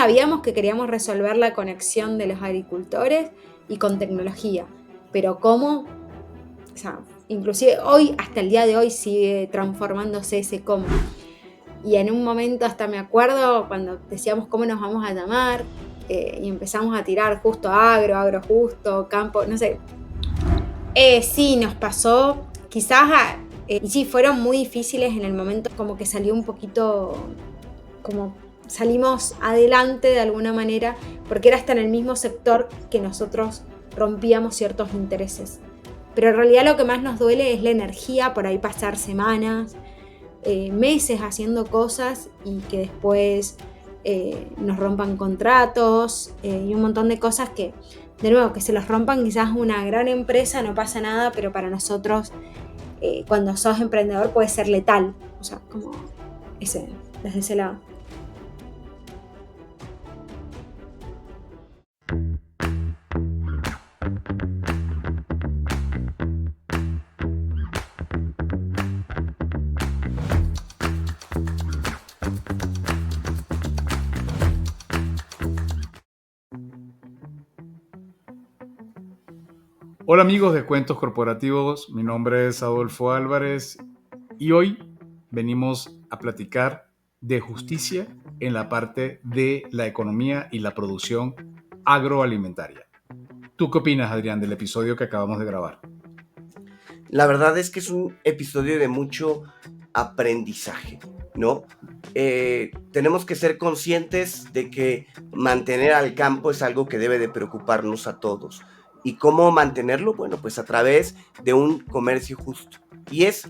sabíamos que queríamos resolver la conexión de los agricultores y con tecnología, pero cómo, o sea, inclusive hoy, hasta el día de hoy, sigue transformándose ese cómo. Y en un momento hasta me acuerdo cuando decíamos cómo nos vamos a llamar, y empezamos a tirar justo agro justo, campo, no sé. Sí, nos pasó, quizás, y sí, fueron muy difíciles en el momento, como que salió un poquito, como salimos adelante de alguna manera, porque era hasta en el mismo sector que nosotros rompíamos ciertos intereses. Pero en realidad lo que más nos duele es la energía, por ahí pasar semanas, meses haciendo cosas y que después nos rompan contratos, y un montón de cosas que, de nuevo, que se los rompan quizás una gran empresa, no pasa nada, pero para nosotros, cuando sos emprendedor, puede ser letal. O sea, como desde ese lado. Hola amigos de Cuentos Corporativos, mi nombre es Adolfo Álvarez y hoy venimos a platicar de justicia en la parte de la economía y la producción agroalimentaria. ¿Tú qué opinas, Adrián, del episodio que acabamos de grabar? La verdad es que es un episodio de mucho aprendizaje, ¿no? Tenemos que ser conscientes de que mantener al campo es algo que debe de preocuparnos a todos. ¿Y cómo mantenerlo? Bueno, pues a través de un comercio justo. Y es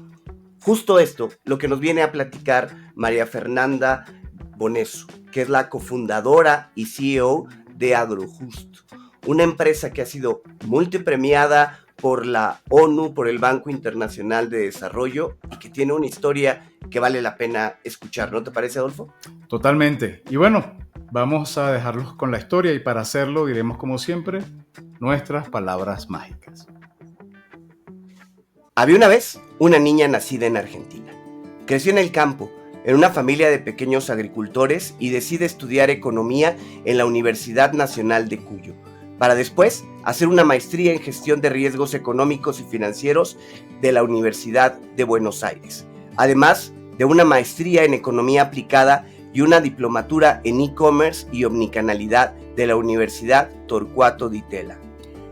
justo esto lo que nos viene a platicar María Fernanda Boneso, que es la cofundadora y CEO de Agrojusto, una empresa que ha sido multipremiada por la ONU, por el Banco Internacional de Desarrollo, y que tiene una historia que vale la pena escuchar, ¿no te parece, Adolfo? Totalmente. Y bueno, vamos a dejarlos con la historia y para hacerlo diremos como siempre nuestras palabras mágicas. Había una vez una niña nacida en Argentina. Creció en el campo, en una familia de pequeños agricultores, y decide estudiar economía en la Universidad Nacional de Cuyo, para después hacer una maestría en gestión de riesgos económicos y financieros de la Universidad de Buenos Aires, además de una maestría en economía aplicada y una diplomatura en e-commerce y omnicanalidad de la Universidad Torcuato Di Tella.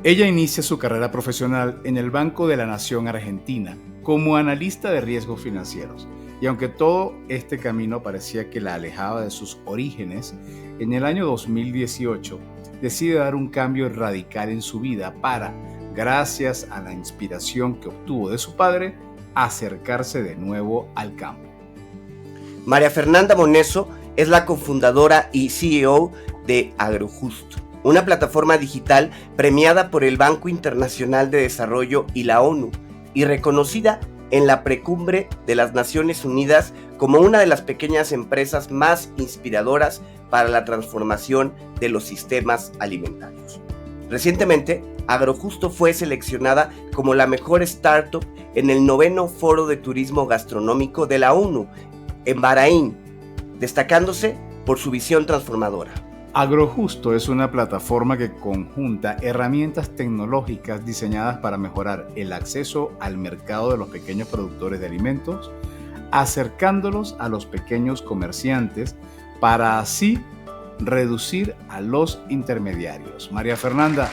Ella inicia su carrera profesional en el Banco de la Nación Argentina como analista de riesgos financieros. Y aunque todo este camino parecía que la alejaba de sus orígenes, en el año 2018 decide dar un cambio radical en su vida para, gracias a la inspiración que obtuvo de su padre, acercarse de nuevo al campo. María Fernanda Boneso es la cofundadora y CEO de Agrojusto, una plataforma digital premiada por el Banco Internacional de Desarrollo y la ONU, y reconocida en la precumbre de las Naciones Unidas como una de las pequeñas empresas más inspiradoras para la transformación de los sistemas alimentarios. Recientemente, Agrojusto fue seleccionada como la mejor startup en el 9º Foro de Turismo Gastronómico de la ONU, en Bahrein, destacándose por su visión transformadora. Agrojusto es una plataforma que conjunta herramientas tecnológicas diseñadas para mejorar el acceso al mercado de los pequeños productores de alimentos, acercándolos a los pequeños comerciantes para así reducir a los intermediarios. María Fernanda,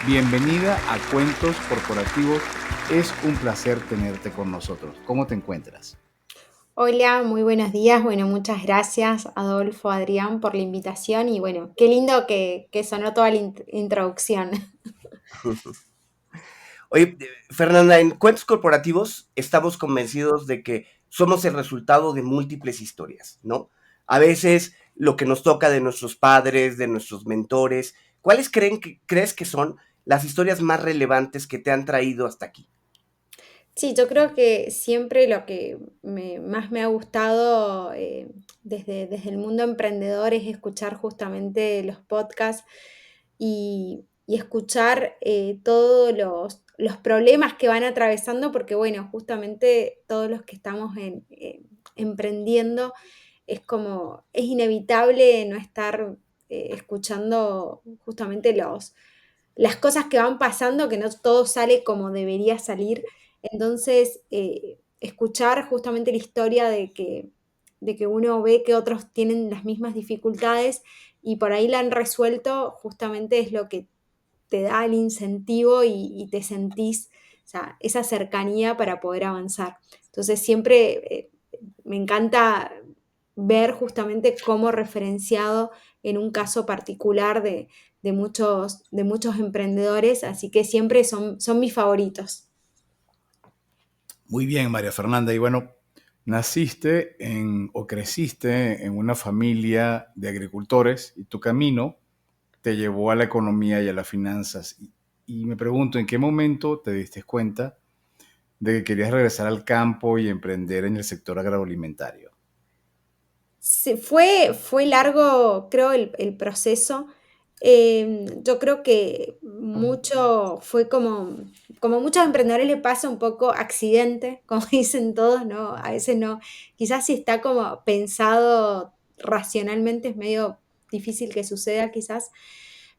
bienvenida a Cuentos Corporativos. Es un placer tenerte con nosotros. ¿Cómo te encuentras? Hola, muy buenos días. Bueno, muchas gracias, Adolfo, Adrián, por la invitación y bueno, qué lindo que sonó toda la introducción. Oye, Fernanda, en Cuentos Corporativos estamos convencidos de que somos el resultado de múltiples historias, ¿no? A veces lo que nos toca de nuestros padres, de nuestros mentores. ¿Cuáles crees que son las historias más relevantes que te han traído hasta aquí? Sí, yo creo que siempre lo que más me ha gustado, desde el mundo emprendedor, es escuchar justamente los podcasts y escuchar, todos los problemas que van atravesando, porque bueno, justamente todos los que estamos emprendiendo, es inevitable no estar escuchando justamente las cosas que van pasando, que no todo sale como debería salir. Entonces, escuchar justamente la historia de que uno ve que otros tienen las mismas dificultades y por ahí la han resuelto, justamente es lo que te da el incentivo y te sentís, o sea, esa cercanía para poder avanzar. Entonces, siempre me encanta ver justamente cómo referenciado en un caso particular de muchos emprendedores, así que siempre son mis favoritos. Muy bien, María Fernanda. Y bueno, naciste o creciste en una familia de agricultores y tu camino te llevó a la economía y a las finanzas. Y me pregunto, ¿en qué momento te diste cuenta de que querías regresar al campo y emprender en el sector agroalimentario? Fue largo, creo, el proceso. Yo creo que mucho fue como muchos emprendedores le pasa un poco accidente, como dicen todos, ¿no? A veces no, quizás si está como pensado racionalmente es medio difícil que suceda, quizás.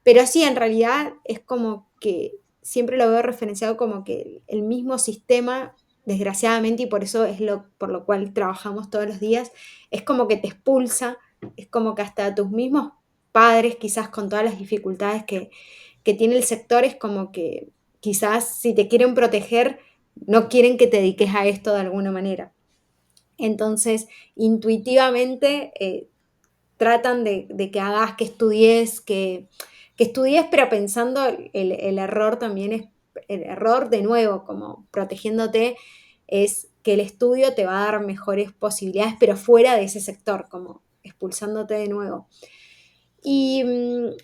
Pero sí, en realidad es como que siempre lo veo referenciado como que el mismo sistema, desgraciadamente, y por eso es por lo cual trabajamos todos los días, es como que te expulsa, es como que hasta tus mismos padres, quizás con todas las dificultades que tiene el sector, es como que quizás si te quieren proteger, no quieren que te dediques a esto de alguna manera. Entonces, intuitivamente tratan de que hagas, que estudies, pero pensando el error también es, el error de nuevo, como protegiéndote, es que el estudio te va a dar mejores posibilidades, pero fuera de ese sector, como expulsándote de nuevo. Y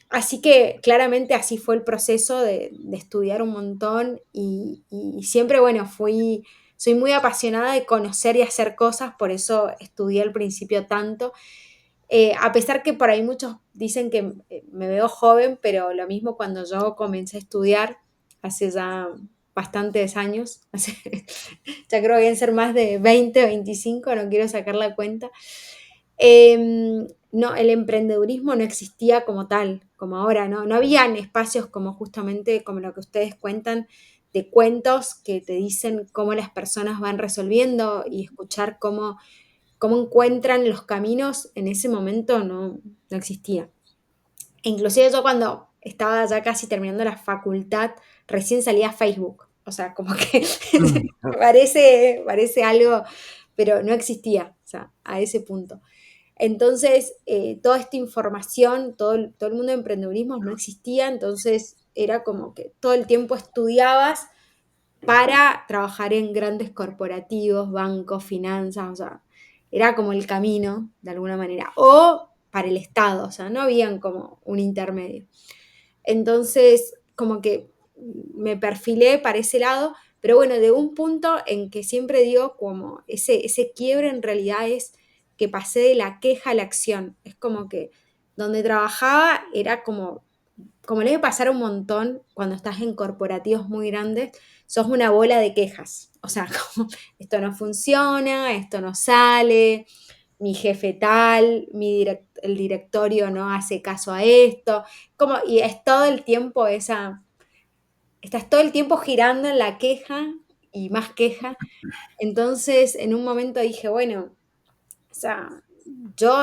así que claramente así fue el proceso de estudiar un montón y siempre, bueno, soy muy apasionada de conocer y hacer cosas, por eso estudié al principio tanto. A pesar que por ahí muchos dicen que me veo joven, pero lo mismo cuando yo comencé a estudiar hace ya bastantes años, ya creo que deben ser más de 20, 25, no quiero sacar la cuenta. No, el emprendedurismo no existía como tal, como ahora, ¿no? No habían espacios como justamente como lo que ustedes cuentan, de cuentos que te dicen cómo las personas van resolviendo y escuchar cómo encuentran los caminos, en ese momento no existía. E inclusive yo cuando estaba ya casi terminando la facultad, recién salía Facebook. O sea, como que Mm. parece algo, pero no existía, o sea, a ese punto. Entonces, toda esta información, todo el mundo de emprendedurismo no existía, entonces era como que todo el tiempo estudiabas para trabajar en grandes corporativos, bancos, finanzas, o sea, era como el camino, de alguna manera, o para el Estado, o sea, no habían como un intermedio. Entonces, como que me perfilé para ese lado, pero bueno, de un punto en que siempre digo como ese quiebre en realidad es que pasé de la queja a la acción. Es como que donde trabajaba era como le debe pasar un montón cuando estás en corporativos muy grandes, sos una bola de quejas. O sea, como, esto no funciona, esto no sale, mi jefe tal, el directorio no hace caso a esto. Y es todo el tiempo estás todo el tiempo girando en la queja y más queja. Entonces, en un momento dije, bueno, o sea, yo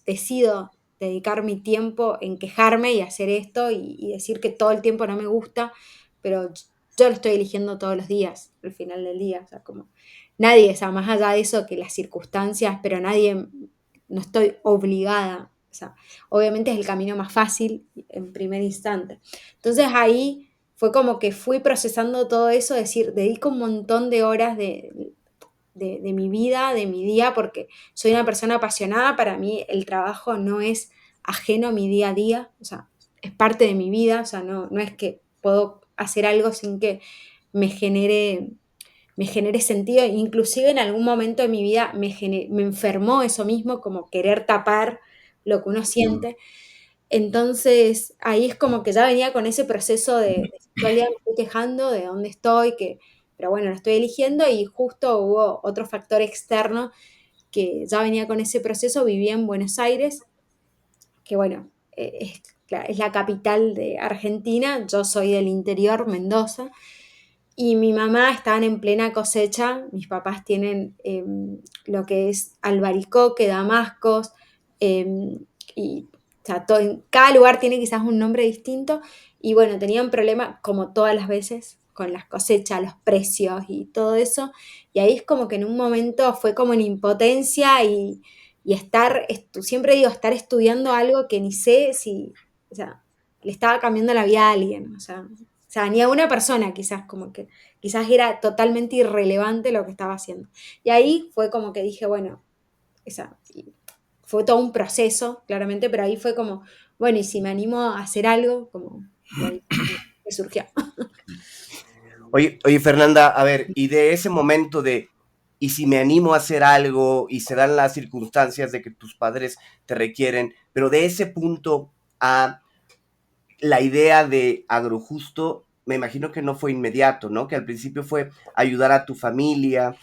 decido dedicar mi tiempo en quejarme y hacer esto y decir que todo el tiempo no me gusta, pero yo lo estoy eligiendo todos los días, al final del día. O sea, como nadie, o sea, más allá de eso que las circunstancias, pero nadie, no estoy obligada. O sea, obviamente es el camino más fácil en primer instante. Entonces ahí fue como que fui procesando todo eso, es decir, dedico un montón de horas de mi vida, de mi día, porque soy una persona apasionada, para mí el trabajo no es ajeno a mi día a día, o sea, es parte de mi vida, o sea, no es que puedo hacer algo sin que me genere sentido, inclusive en algún momento de mi vida me enfermó eso mismo, como querer tapar lo que uno Mm. siente. Entonces, ahí es como que ya venía con ese proceso de todo el día me estoy quejando de dónde estoy, pero bueno, lo estoy eligiendo y justo hubo otro factor externo que ya venía con ese proceso, vivía en Buenos Aires, que bueno, es la capital de Argentina, yo soy del interior, Mendoza, y mi mamá estaban en plena cosecha, mis papás tienen lo que es albaricoque, damascos, y o sea, cada lugar tiene quizás un nombre distinto, y bueno, tenían problemas como todas las veces con las cosechas, los precios y todo eso, y ahí es como que en un momento fue como en impotencia y siempre digo, estar estudiando algo que ni sé si, o sea, le estaba cambiando la vida a alguien, o sea, ni a una persona quizás, como que quizás era totalmente irrelevante lo que estaba haciendo. Y ahí fue como que dije, bueno, fue todo un proceso, claramente, pero ahí fue como, bueno, y si me animo a hacer algo, como, y ahí me surgió. Oye, Fernanda, a ver, y de ese momento de, y si me animo a hacer algo y se dan las circunstancias de que tus padres te requieren, pero de ese punto a la idea de Agrojusto, me imagino que no fue inmediato, ¿no? Que al principio fue ayudar a tu familia,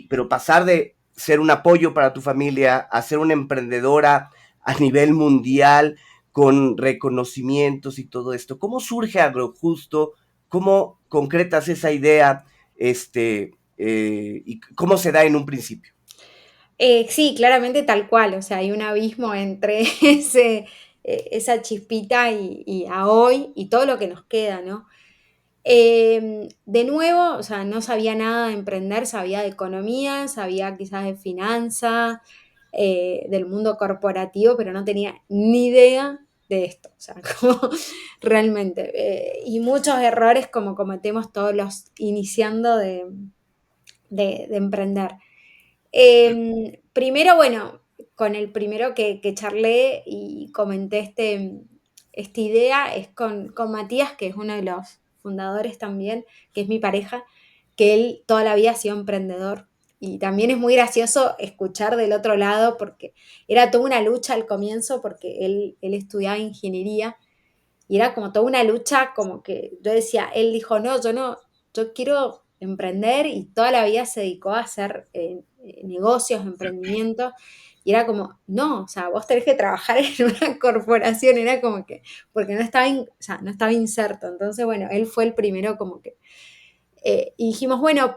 pero pasar de ser un apoyo para tu familia a ser una emprendedora a nivel mundial con reconocimientos y todo esto. ¿Cómo surge Agrojusto? ¿Cómo concretas esa idea? ¿Y cómo se da en un principio? Sí, claramente tal cual, o sea, hay un abismo entre esa chispita y a hoy y todo lo que nos queda, ¿no? De nuevo, o sea, no sabía nada de emprender, sabía de economía, sabía quizás de finanzas, del mundo corporativo, pero no tenía ni idea de esto, o sea, como realmente. Y muchos errores como cometemos todos los iniciando de emprender. Primero, bueno, con el primero que charlé y comenté esta idea es con Matías, que es uno de los fundadores también, que es mi pareja, que él toda la vida ha sido emprendedor. Y también es muy gracioso escuchar del otro lado, porque era toda una lucha al comienzo, porque él estudiaba ingeniería y era como toda una lucha, como que yo decía, él dijo, no, yo quiero emprender y toda la vida se dedicó a hacer negocios, emprendimientos. Y era como, no, o sea, vos tenés que trabajar en una corporación, era como que, porque o sea, no estaba inserto. Entonces, bueno, él fue el primero como que, y dijimos, bueno,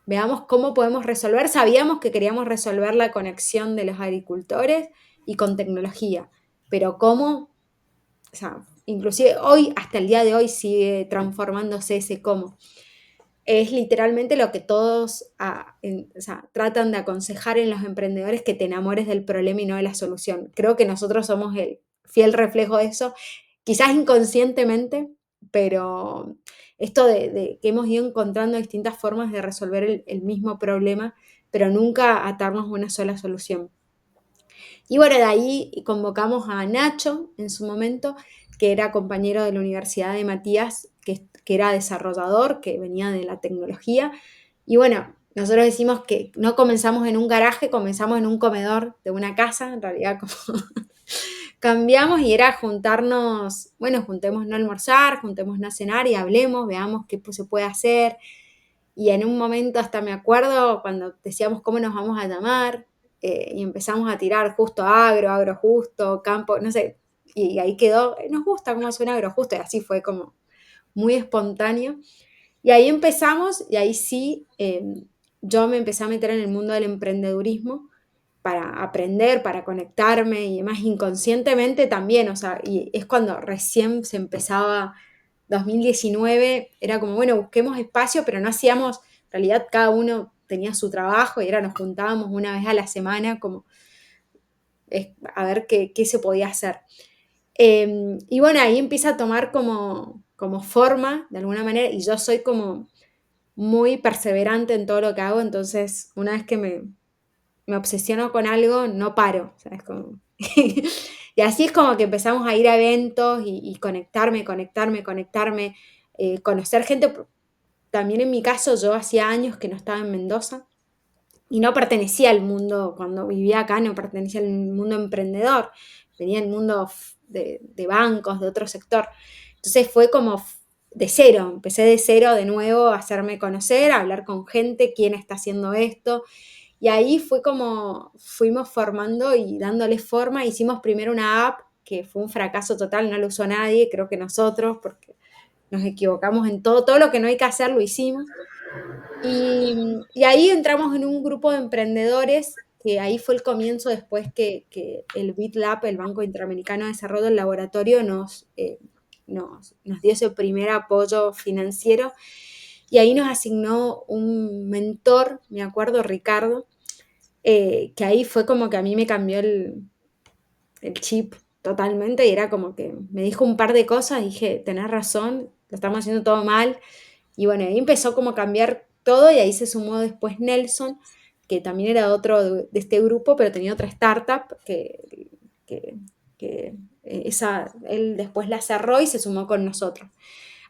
veamos cómo podemos resolver. Sabíamos que queríamos resolver la conexión de los agricultores y con tecnología, pero cómo, o sea, inclusive hoy, hasta el día de hoy, sigue transformándose ese cómo. Es literalmente lo que todos o sea, tratan de aconsejar en los emprendedores, que te enamores del problema y no de la solución. Creo que nosotros somos el fiel reflejo de eso, quizás inconscientemente, pero esto de que hemos ido encontrando distintas formas de resolver el mismo problema, pero nunca atarnos a una sola solución. Y bueno, de ahí convocamos a Nacho en su momento, que era compañero de la Universidad de Matías, que era desarrollador, que venía de la tecnología. Y bueno, nosotros decimos que no comenzamos en un garaje, comenzamos en un comedor de una casa, en realidad como cambiamos y era juntarnos, bueno, juntémonos a almorzar, juntémonos a cenar y hablemos, veamos qué se puede hacer. Y en un momento hasta me acuerdo cuando decíamos cómo nos vamos a llamar, y empezamos a tirar justo agro justo, campo, no sé, y ahí quedó, nos gusta cómo suena agro justo, y así fue como muy espontáneo. Y ahí empezamos, y ahí sí, yo me empecé a meter en el mundo del emprendedurismo para aprender, para conectarme y demás inconscientemente también, o sea, y es cuando recién se empezaba 2019, era como, bueno, busquemos espacio, pero no hacíamos, en realidad cada uno tenía su trabajo y nos juntábamos una vez a la semana como a ver qué se podía hacer. Y bueno, ahí empieza a tomar como forma, de alguna manera, y yo soy como muy perseverante en todo lo que hago, entonces una vez que me obsesiono con algo, no paro, o sea, es como... Y así es como que empezamos a ir a eventos y conectarme, conocer gente. También en mi caso, yo hacía años que no estaba en Mendoza y no pertenecía al mundo, cuando vivía acá, no pertenecía al mundo emprendedor, venía del mundo de bancos, de otro sector. Entonces fue como de cero, empecé de cero de nuevo a hacerme conocer, a hablar con gente, quién está haciendo esto. Y ahí fue como fuimos formando y dándole forma. Hicimos primero una app que fue un fracaso total, no lo usó nadie, creo que nosotros, porque nos equivocamos en todo lo que no hay que hacer lo hicimos. Y ahí entramos en un grupo de emprendedores, que ahí fue el comienzo después que el BitLab, el Banco Interamericano de Desarrollo del Laboratorio, nos dio ese primer apoyo financiero y ahí nos asignó un mentor, me acuerdo, Ricardo, que ahí fue como que a mí me cambió el chip totalmente y era como que me dijo un par de cosas y dije, tenés razón, lo estamos haciendo todo mal. Y bueno, ahí empezó como a cambiar todo y ahí se sumó después Nelson, que también era otro de este grupo, pero tenía otra startup que, él después la cerró y se sumó con nosotros.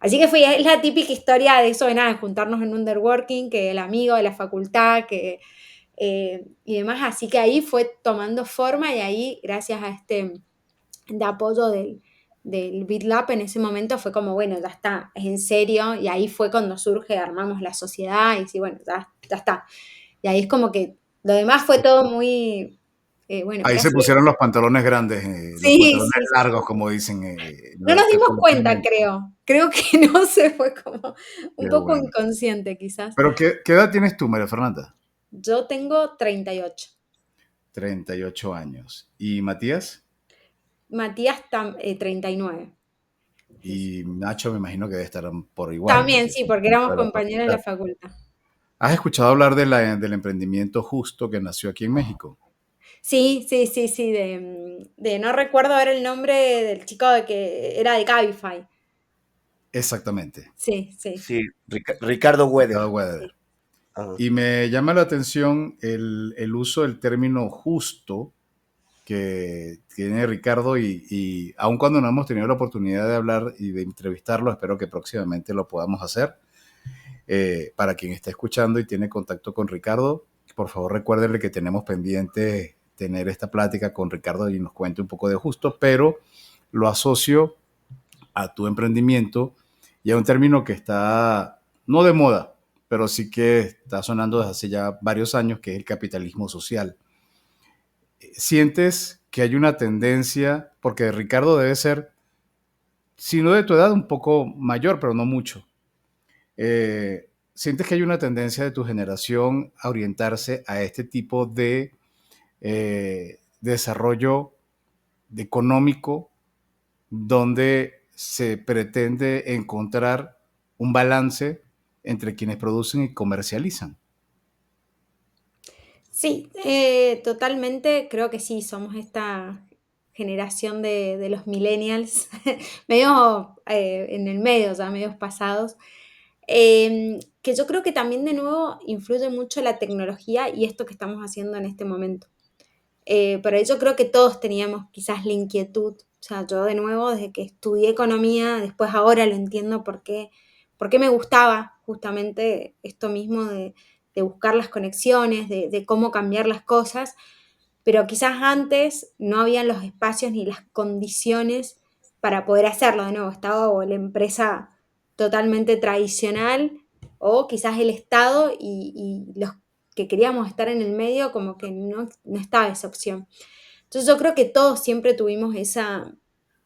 Así que es la típica historia de eso, de nada, de juntarnos en underworking, que el amigo de la facultad, y demás. Así que ahí fue tomando forma y ahí, gracias a de apoyo del BitLab en ese momento fue como, bueno, ya está, es en serio, y ahí fue cuando surge, armamos la sociedad, y sí, bueno, ya está. Y ahí es como que lo demás fue todo muy, bueno, Ahí se gracias. pusieron los pantalones grandes, los Sí, pantalones sí, sí. largos, como dicen No nos dimos cuenta, coloquialmente. creo que no se fue como un Qué poco bueno. inconsciente quizás. Pero ¿qué edad tienes tú, María Fernanda? Yo tengo 38. 38 años. ¿Y Matías? Matías 39. Sí, sí. Y Nacho me imagino que debe estar por igual, También porque sí, es porque dentro éramos de la compañeros de facultad. la facultad. ¿Has escuchado hablar del emprendimiento Justo que nació aquí en México? Sí, sí, sí, sí, no recuerdo ahora el nombre del chico de que era de Cabify. Exactamente, Sí, sí, Sí, Ricardo Weather. Ricardo Wederer. Ah, Y me llama la atención el uso del término justo que tiene Ricardo y aun cuando no hemos tenido la oportunidad de hablar y de entrevistarlo, espero que próximamente lo podamos hacer. Para quien está escuchando y tiene contacto con Ricardo, por favor recuérdenle que tenemos pendiente tener esta plática con Ricardo y nos cuente un poco de justo, pero lo asocio a tu emprendimiento y a un término que está no de moda, pero sí que está sonando desde hace ya varios años, que es el capitalismo social. ¿Sientes que hay una tendencia, porque Ricardo debe ser, si no de tu edad, un poco mayor, pero no mucho? ¿Sientes que hay una tendencia de tu generación a orientarse a este tipo de desarrollo económico donde se pretende encontrar un balance entre quienes producen y comercializan? sí, totalmente, creo que sí, somos esta generación de los millennials, medio en el medio, ya medios pasados, que yo creo que también de nuevo influye mucho la tecnología y esto que estamos haciendo en este momento. Pero yo creo que todos teníamos quizás la inquietud, o sea, yo de nuevo desde que estudié economía, después ahora lo entiendo por qué me gustaba justamente esto mismo de buscar las conexiones, de cómo cambiar las cosas, pero quizás antes no habían los espacios ni las condiciones para poder hacerlo. De nuevo, estaba o la empresa totalmente tradicional o quizás el Estado y los que queríamos estar en el medio como que no estaba esa opción. Entonces yo creo que todos siempre tuvimos esa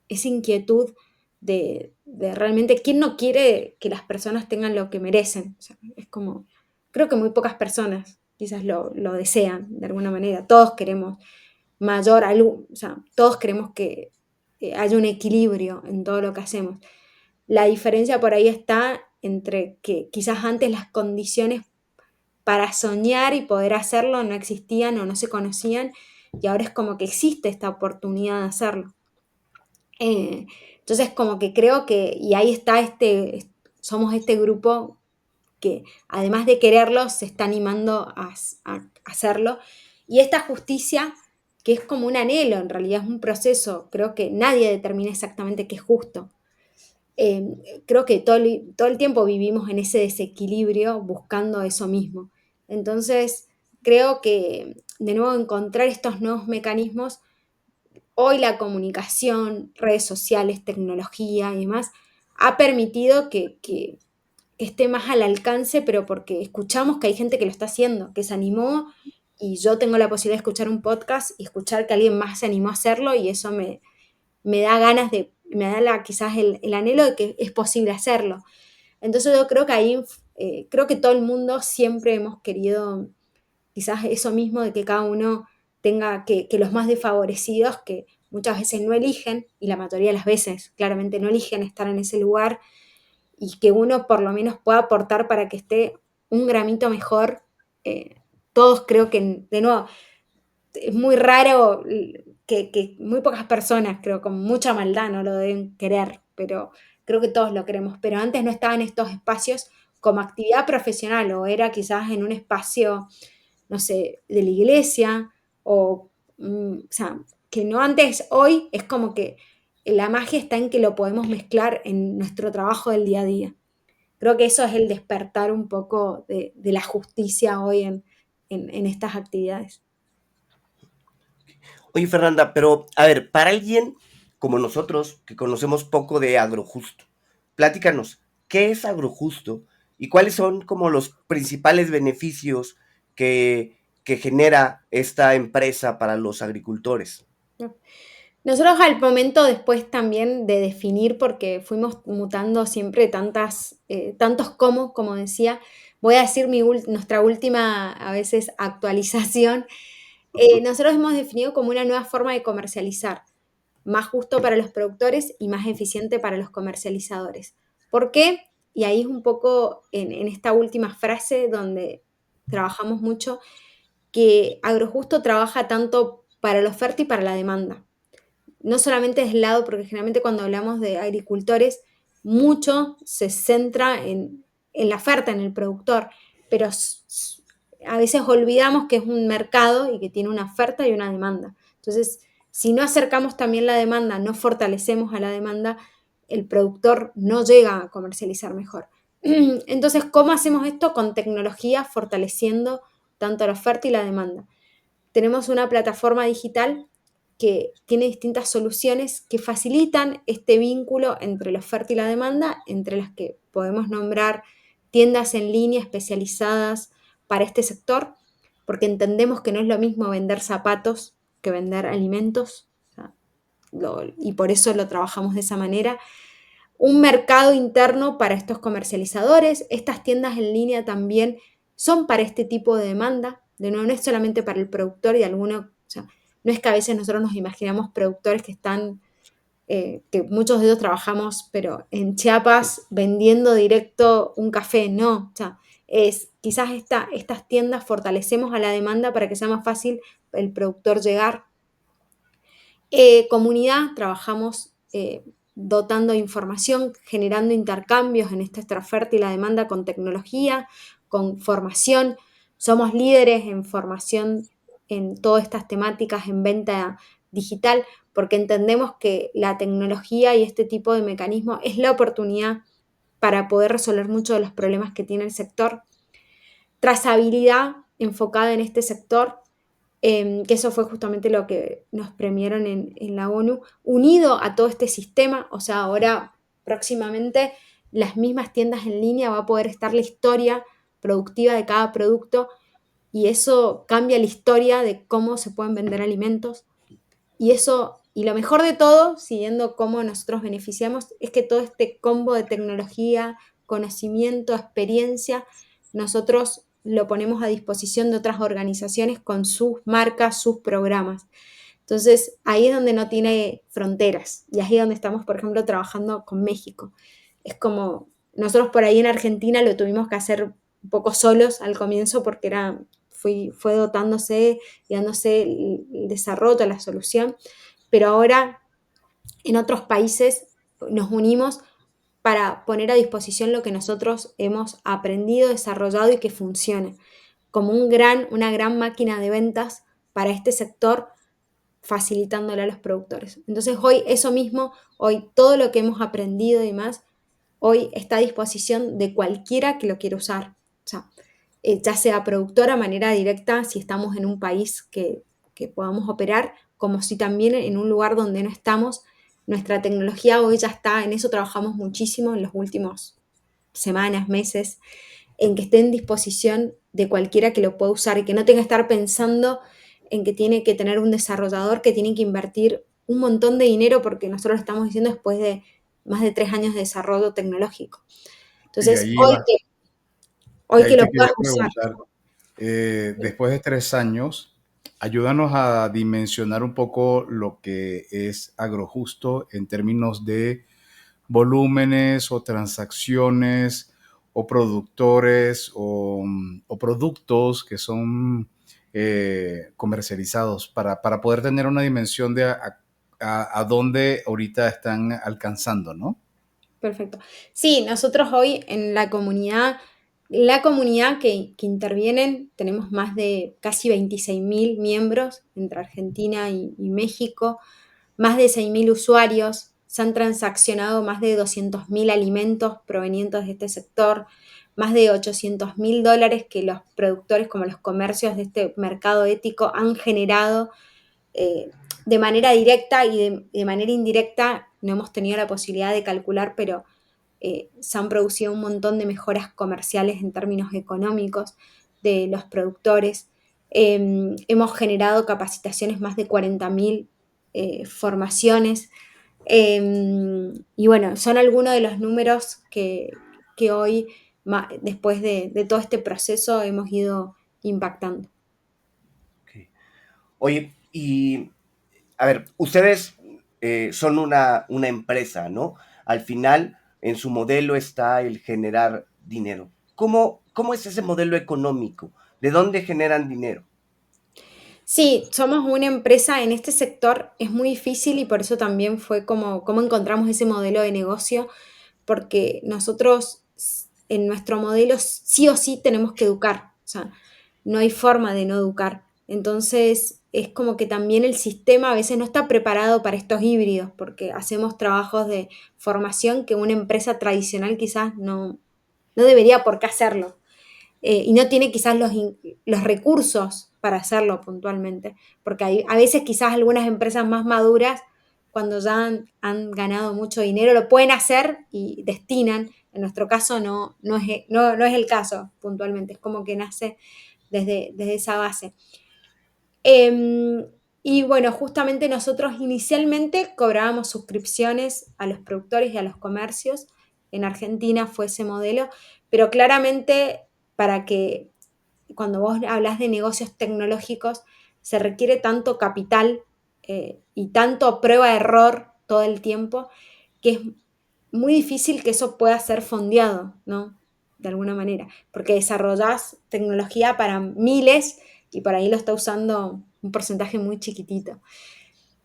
inquietud de realmente quién no quiere que las personas tengan lo que merecen. O sea, es como, creo que muy pocas personas quizás lo desean de alguna manera. Todos queremos mayor, o sea, todos queremos que haya un equilibrio en todo lo que hacemos. La diferencia por ahí está entre que quizás antes las condiciones para soñar y poder hacerlo no existían o no se conocían y ahora es como que existe esta oportunidad de hacerlo. Entonces como que creo que, y ahí está somos este grupo que además de quererlo se está animando a hacerlo y esta justicia que es como un anhelo, en realidad es un proceso, creo que nadie determina exactamente qué es justo. Creo que todo el tiempo vivimos en ese desequilibrio buscando eso mismo. Entonces, creo que de nuevo encontrar estos nuevos mecanismos, hoy la comunicación, redes sociales, tecnología y demás, ha permitido que esté más al alcance, pero porque escuchamos que hay gente que lo está haciendo, que se animó y yo tengo la posibilidad de escuchar un podcast y escuchar que alguien más se animó a hacerlo y eso me da ganas me da quizás el anhelo de que es posible hacerlo. Entonces yo creo que ahí, creo que todo el mundo siempre hemos querido quizás eso mismo de que cada uno tenga, que los más desfavorecidos, que muchas veces no eligen, y la mayoría de las veces claramente no eligen estar en ese lugar, y que uno por lo menos pueda aportar para que esté un gramito mejor. Todos creo que, de nuevo, es muy raro que muy pocas personas, creo, con mucha maldad no lo deben querer, pero creo que todos lo queremos. Pero antes no estaba en estos espacios como actividad profesional, o era quizás en un espacio, no sé, de la iglesia, o sea, que no antes, hoy es como que la magia está en que lo podemos mezclar en nuestro trabajo del día a día. Creo que eso es el despertar un poco de la justicia hoy en estas actividades. Oye, Fernanda, pero a ver, para alguien como nosotros, que conocemos poco de Agrojusto, platícanos, ¿qué es Agrojusto y cuáles son como los principales beneficios que genera esta empresa para los agricultores? Nosotros al momento después también de definir, porque fuimos mutando siempre tantos cómo, como decía, voy a decir nuestra última a veces actualización. Ujú. Nosotros hemos definido como una nueva forma de comercializar, más justo para los productores y más eficiente para los comercializadores. ¿Por qué? Y ahí es un poco en esta última frase donde trabajamos mucho, que Agrojusto trabaja tanto para la oferta y para la demanda. No solamente es el lado, porque generalmente cuando hablamos de agricultores, mucho se centra en la oferta, en el productor, pero a veces olvidamos que es un mercado y que tiene una oferta y una demanda. Entonces, si no acercamos también la demanda, no fortalecemos a la demanda, el productor no llega a comercializar mejor. Entonces, ¿cómo hacemos esto? Con tecnología, fortaleciendo tanto la oferta y la demanda. Tenemos una plataforma digital que tiene distintas soluciones que facilitan este vínculo entre la oferta y la demanda, entre las que podemos nombrar tiendas en línea especializadas para este sector, porque entendemos que no es lo mismo vender zapatos que vender alimentos, o sea, y por eso lo trabajamos de esa manera. Un mercado interno para estos comercializadores. Estas tiendas en línea también son para este tipo de demanda. De nuevo, no es solamente para el productor y alguno, o sea, no es que a veces nosotros nos imaginamos productores que están, que muchos de ellos trabajamos, pero en Chiapas vendiendo directo un café, no. O sea, es quizás estas tiendas fortalecemos a la demanda para que sea más fácil el productor llegar. Comunidad, trabajamos dotando de información, generando intercambios en esta oferta y la demanda con tecnología, con formación. Somos líderes en formación en todas estas temáticas en venta digital, porque entendemos que la tecnología y este tipo de mecanismos es la oportunidad para poder resolver muchos de los problemas que tiene el sector. Trazabilidad enfocada en este sector, que eso fue justamente lo que nos premiaron en la ONU, unido a todo este sistema. O sea, ahora próximamente las mismas tiendas en línea va a poder estar la historia productiva de cada producto, y eso cambia la historia de cómo se pueden vender alimentos. Y eso, y lo mejor de todo, siguiendo cómo nosotros beneficiamos, es que todo este combo de tecnología, conocimiento, experiencia, nosotros lo ponemos a disposición de otras organizaciones con sus marcas, sus programas. Entonces, ahí es donde no tiene fronteras, y ahí es donde estamos, por ejemplo, trabajando con México. Es como, nosotros por ahí en Argentina lo tuvimos que hacer un poco solos al comienzo, porque fue dotándose y dándose el desarrollo, la solución, pero ahora en otros países nos unimos para poner a disposición lo que nosotros hemos aprendido, desarrollado y que funcione, como una gran máquina de ventas para este sector, facilitándole a los productores. Entonces hoy eso mismo, hoy todo lo que hemos aprendido y más, hoy está a disposición de cualquiera que lo quiera usar. O sea, ya sea productora, manera directa, si estamos en un país que podamos operar, como si también en un lugar donde no estamos. Nuestra tecnología hoy ya está, en eso trabajamos muchísimo en los últimos semanas, meses, en que esté en disposición de cualquiera que lo pueda usar y que no tenga que estar pensando en que tiene que tener un desarrollador, que tiene que invertir un montón de dinero porque nosotros lo estamos diciendo después de más de 3 años de desarrollo tecnológico. Y Entonces, ahí va. Y hoy ahí que lo te quería puedas usar. preguntar, después de 3 años, ayúdanos a dimensionar un poco lo que es Agrojusto en términos de volúmenes o transacciones o productores o productos que son comercializados para poder tener una dimensión de a dónde ahorita están alcanzando, ¿no? Perfecto. Sí, nosotros hoy en la comunidad que intervienen, tenemos más de casi 26.000 miembros entre Argentina y México, más de 6.000 usuarios, se han transaccionado más de 200.000 alimentos provenientes de este sector, más de $800.000 que los productores como los comercios de este mercado ético han generado de manera directa y de manera indirecta. No hemos tenido la posibilidad de calcular, pero se han producido un montón de mejoras comerciales en términos económicos de los productores. Hemos generado capacitaciones, más de 40.000 formaciones. Y bueno, son algunos de los números que hoy, después de todo este proceso, hemos ido impactando. Ok. Oye, y a ver, ustedes son una empresa, ¿no? Al final, en su modelo está el generar dinero. ¿Cómo es ese modelo económico? ¿De dónde generan dinero? Sí, somos una empresa en este sector, es muy difícil y por eso también fue como encontramos ese modelo de negocio, porque nosotros en nuestro modelo sí o sí tenemos que educar, o sea, no hay forma de no educar. Entonces es como que también el sistema a veces no está preparado para estos híbridos, porque hacemos trabajos de formación que una empresa tradicional quizás no debería por qué hacerlo. Y no tiene quizás los recursos para hacerlo puntualmente, porque a veces quizás algunas empresas más maduras, cuando ya han ganado mucho dinero, lo pueden hacer y destinan. En nuestro caso no es el caso puntualmente, es como que nace desde esa base. Eh, y bueno, justamente nosotros inicialmente cobrábamos suscripciones a los productores y a los comercios. En Argentina fue ese modelo, pero claramente para que cuando vos hablas de negocios tecnológicos se requiere tanto capital y tanto prueba-error todo el tiempo, que es muy difícil que eso pueda ser fondeado, ¿no? De alguna manera, porque desarrollás tecnología para miles y por ahí lo está usando un porcentaje muy chiquitito.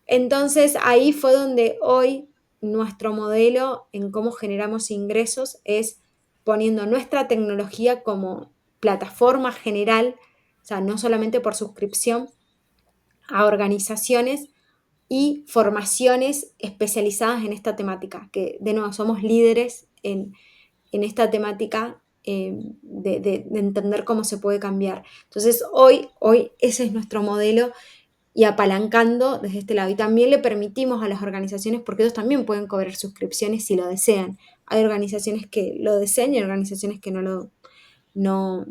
Entonces ahí fue donde hoy nuestro modelo en cómo generamos ingresos es poniendo nuestra tecnología como plataforma general, o sea, no solamente por suscripción, a organizaciones y formaciones especializadas en esta temática, que de nuevo somos líderes en esta temática de entender cómo se puede cambiar. Entonces hoy ese es nuestro modelo y apalancando desde este lado. Y también le permitimos a las organizaciones, porque ellos también pueden cobrar suscripciones si lo desean. Hay organizaciones que lo desean y organizaciones que no,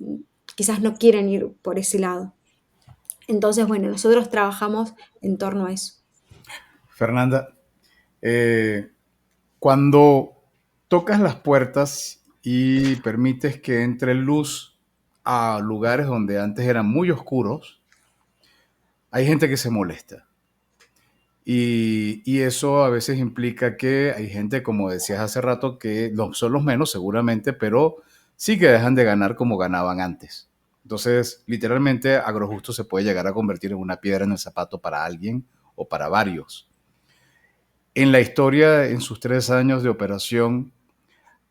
quizás no quieren ir por ese lado. Entonces, bueno, nosotros trabajamos en torno a eso. Fernanda, eh, cuando tocas las puertas y permites que entre luz a lugares donde antes eran muy oscuros, hay gente que se molesta. Y eso a veces implica que hay gente, como decías hace rato, que son los menos seguramente, pero sí que dejan de ganar como ganaban antes. Entonces, literalmente, Agrojusto se puede llegar a convertir en una piedra en el zapato para alguien o para varios. En la historia, en sus 3 años de operación,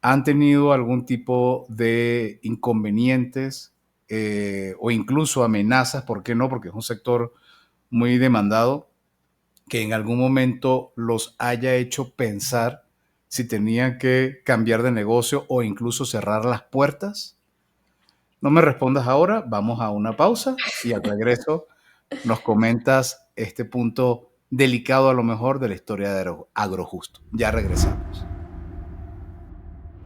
¿han tenido algún tipo de inconvenientes o incluso amenazas? ¿Por qué no? Porque es un sector muy demandado, que en algún momento los haya hecho pensar si tenían que cambiar de negocio o incluso cerrar las puertas. No me respondas ahora, vamos a una pausa y al regreso nos comentas este punto delicado a lo mejor de la historia de Agrojusto. Ya regresamos.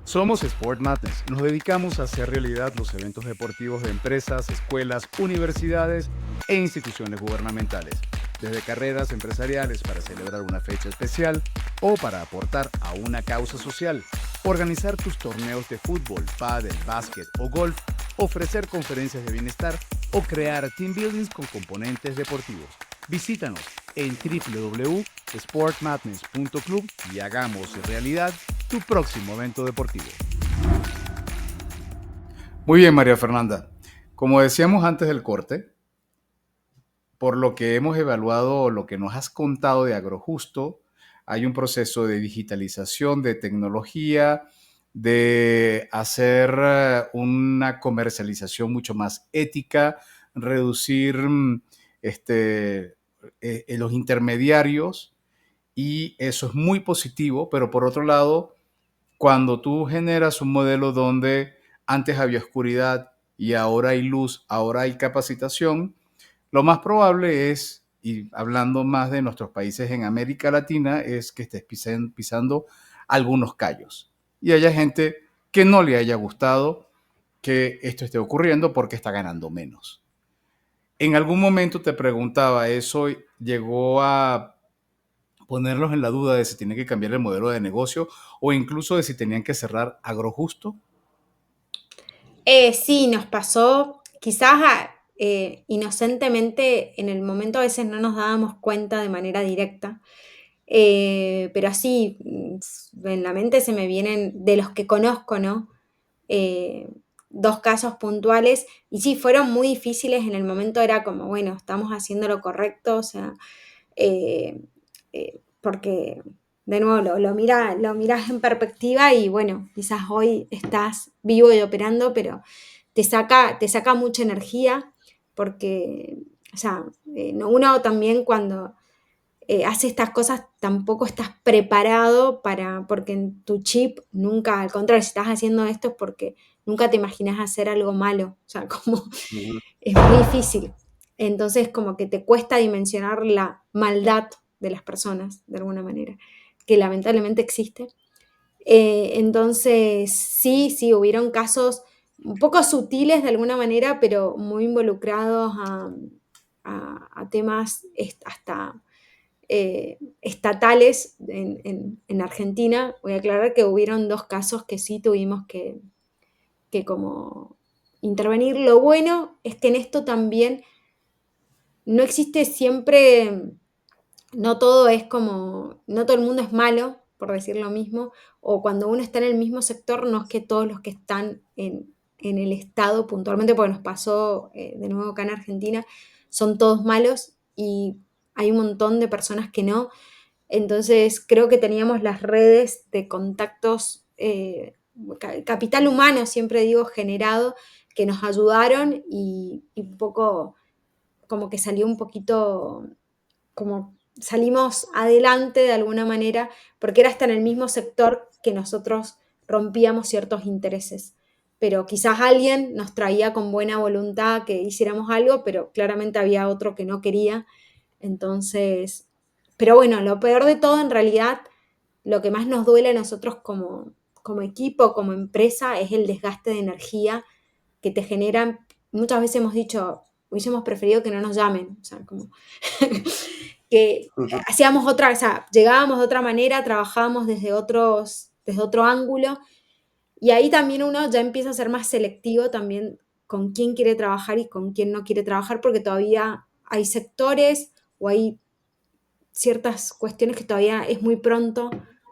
Somos Sport Madness. Nos dedicamos a hacer realidad los eventos deportivos de empresas, escuelas, universidades e instituciones gubernamentales. desde carreras empresariales para celebrar una fecha especial o para aportar a una causa social, organizar tus torneos de fútbol, pádel, básquet o golf, ofrecer conferencias de bienestar o crear team buildings con componentes deportivos. Visítanos en www.sportmadness.club y hagamos realidad tu próximo evento deportivo. Muy bien, María Fernanda. Como decíamos antes del corte, por lo que hemos evaluado, lo que nos has contado de AgroJusto, hay un proceso de digitalización, de tecnología, de hacer una comercialización mucho más ética, reducir los intermediarios, y eso es muy positivo, pero por otro lado, cuando tú generas un modelo donde antes había oscuridad y ahora hay luz, ahora hay capacitación, lo más probable es, y hablando más de nuestros países en América Latina, es que estés pisando algunos callos y haya gente que no le haya gustado que esto esté ocurriendo porque está ganando menos. En algún momento te preguntaba, ¿eso llegó a ponerlos en la duda de si tienen que cambiar el modelo de negocio o incluso de si tenían que cerrar AgroJusto? Sí, nos pasó, quizás inocentemente en el momento a veces no nos dábamos cuenta de manera directa, pero sí, en la mente se me vienen de los que conozco, ¿no? Eh, Dos casos puntuales y sí, fueron muy difíciles, en el momento era como, bueno, estamos haciendo lo correcto, o sea, eh, porque de nuevo lo miras en perspectiva y bueno, quizás hoy estás vivo y operando, pero te saca mucha energía porque, o sea, uno también cuando hace estas cosas tampoco estás preparado porque en tu chip nunca, al contrario, si estás haciendo esto es porque nunca te imaginas hacer algo malo, o sea, como Ujú. es muy difícil. Entonces, como que te cuesta dimensionar la maldad de las personas, de alguna manera, que lamentablemente existe. Entonces, sí, hubieron casos un poco sutiles de alguna manera, pero muy involucrados a temas hasta estatales en Argentina. Voy a aclarar que hubieron dos casos que sí tuvimos que como intervenir. Lo bueno es que en esto también no existe siempre, no todo es como, no todo el mundo es malo, por decir lo mismo, o cuando uno está en el mismo sector, no es que todos los que están en el Estado, puntualmente, porque nos pasó de nuevo acá en Argentina, son todos malos y hay un montón de personas que no. Entonces creo que teníamos las redes de contactos, capital humano, siempre digo, generado, que nos ayudaron y un poco como que salió un poquito, como salimos adelante de alguna manera, porque era hasta en el mismo sector que nosotros rompíamos ciertos intereses. Pero quizás alguien nos traía con buena voluntad que hiciéramos algo, pero claramente había otro que no quería. Entonces, pero bueno, lo peor de todo en realidad, lo que más nos duele a nosotros como equipo, como empresa, es el desgaste de energía que te generan. Muchas veces hemos dicho, hubiésemos preferido que no nos llamen, o sea, como que Ujú. hacíamos otra, o sea, llegábamos de otra manera, trabajábamos desde otro ángulo, y ahí también uno ya empieza a ser más selectivo también con quién quiere trabajar y con quién no quiere trabajar, porque todavía hay sectores o hay ciertas cuestiones que todavía es muy pronto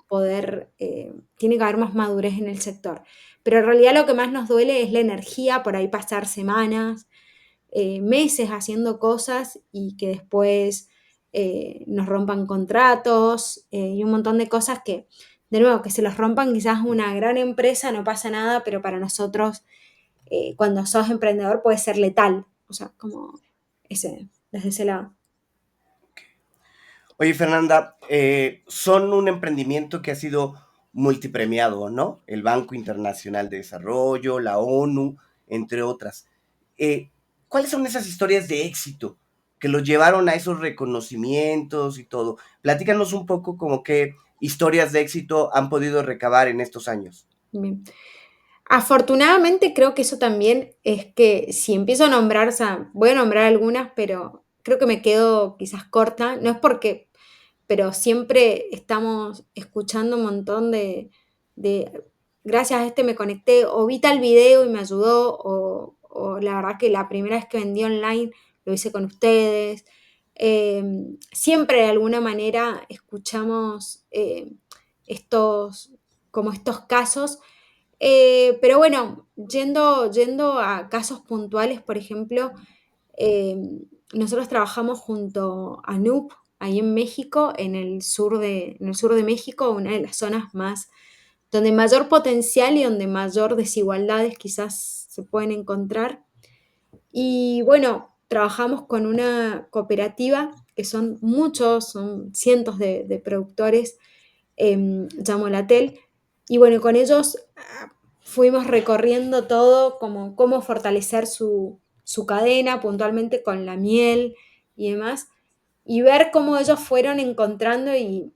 poder, tiene que haber más madurez en el sector. Pero en realidad lo que más nos duele es la energía, por ahí pasar semanas, meses haciendo cosas y que después nos rompan contratos y un montón de cosas que, de nuevo, que se los rompan quizás una gran empresa, no pasa nada, pero para nosotros, cuando sos emprendedor, puede ser letal. O sea, como desde ese lado. Oye, Fernanda, son un emprendimiento que ha sido multipremiado, ¿no? El Banco Internacional de Desarrollo, la ONU, entre otras. Eh, ¿Cuáles son esas historias de éxito que los llevaron a esos reconocimientos y todo? Platícanos un poco como qué historias de éxito han podido recabar en estos años. Bien. Afortunadamente creo que eso también es que si empiezo a nombrar, o sea, voy a nombrar algunas, pero creo que me quedo quizás corta, no es porque, pero siempre estamos escuchando un montón de gracias a este me conecté, o vi tal video y me ayudó, o la verdad que la primera vez que vendí online lo hice con ustedes. Siempre de alguna manera escuchamos estos, como estos casos. Pero bueno, yendo a casos puntuales, por ejemplo, eh, nosotros trabajamos junto a NUP, ahí en México, en el sur de México, una de las zonas más, donde mayor potencial y donde mayor desigualdades quizás se pueden encontrar. Y bueno, trabajamos con una cooperativa que son muchos, son cientos de productores, Yamolatel, y bueno, con ellos fuimos recorriendo todo, como cómo fortalecer su cadena, puntualmente con la miel y demás, y ver cómo ellos fueron encontrando y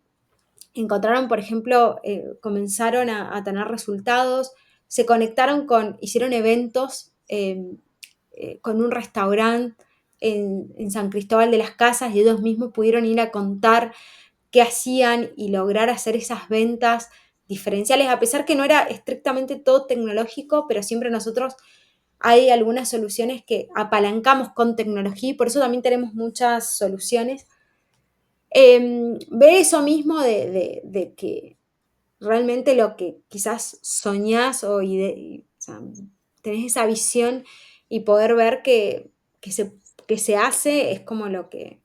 encontraron, por ejemplo, comenzaron a tener resultados, se conectaron hicieron eventos con un restaurante en San Cristóbal de las Casas y ellos mismos pudieron ir a contar qué hacían y lograr hacer esas ventas diferenciales, a pesar que no era estrictamente todo tecnológico, pero siempre nosotros hay algunas soluciones que apalancamos con tecnología y por eso también tenemos muchas soluciones. Ver eso mismo de que realmente lo que quizás soñás o sea, tenés esa visión y poder ver que se hace es como lo que